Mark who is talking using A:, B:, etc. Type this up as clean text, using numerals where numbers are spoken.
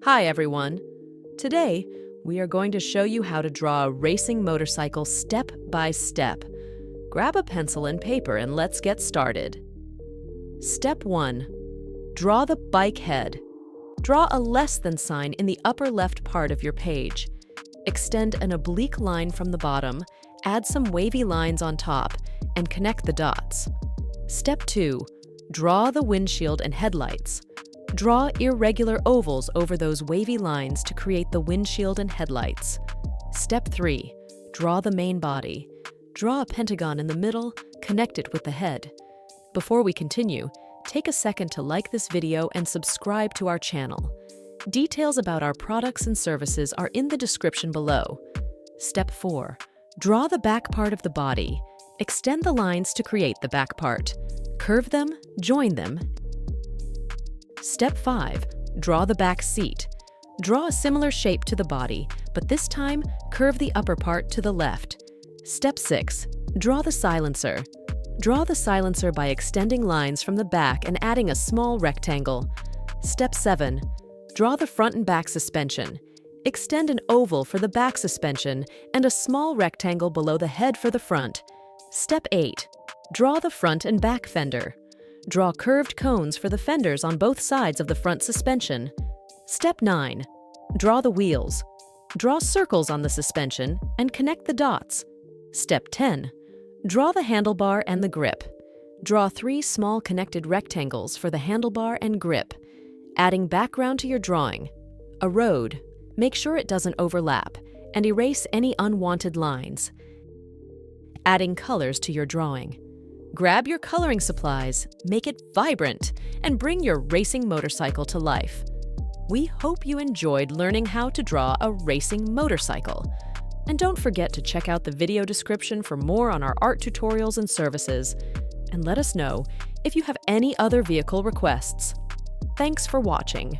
A: Hi everyone! Today, we are going to show you how to draw a racing motorcycle step by step. Grab a pencil and paper and let's get started. Step 1. Draw the bike head. Draw a less than sign in the upper left part of your page. Extend an oblique line from the bottom, add some wavy lines on top, and connect the dots. Step 2. Draw the windshield and headlights. Draw irregular ovals over those wavy lines to create the windshield and headlights. Step 3. Draw the main body. Draw a pentagon in the middle, connect it with the head. Before we continue, take a second to like this video and subscribe to our channel. Details about our products and services are in the description below. Step 4. Draw the back part of the body. Extend the lines to create the back part. Curve them, join them. Step 5. Draw the back seat. Draw a similar shape to the body, but this time, curve the upper part to the left. Step 6. Draw the silencer. Draw the silencer by extending lines from the back and adding a small rectangle. Step 7. Draw the front and back suspension. Extend an oval for the back suspension and a small rectangle below the head for the front. Step 8. Draw the front and back fender. Draw curved cones for the fenders on both sides of the front suspension. Step 9. Draw the wheels. Draw circles on the suspension and connect the dots. Step 10. Draw the handlebar and the grip. Draw 3 small connected rectangles for the handlebar and grip. Adding background to your drawing. A road. Make sure it doesn't overlap, and erase any unwanted lines. Adding colors to your drawing. Grab your coloring supplies, make it vibrant, and bring your racing motorcycle to life. We hope you enjoyed learning how to draw a racing motorcycle. And don't forget to check out the video description for more on our art tutorials and services. And let us know if you have any other vehicle requests. Thanks for watching.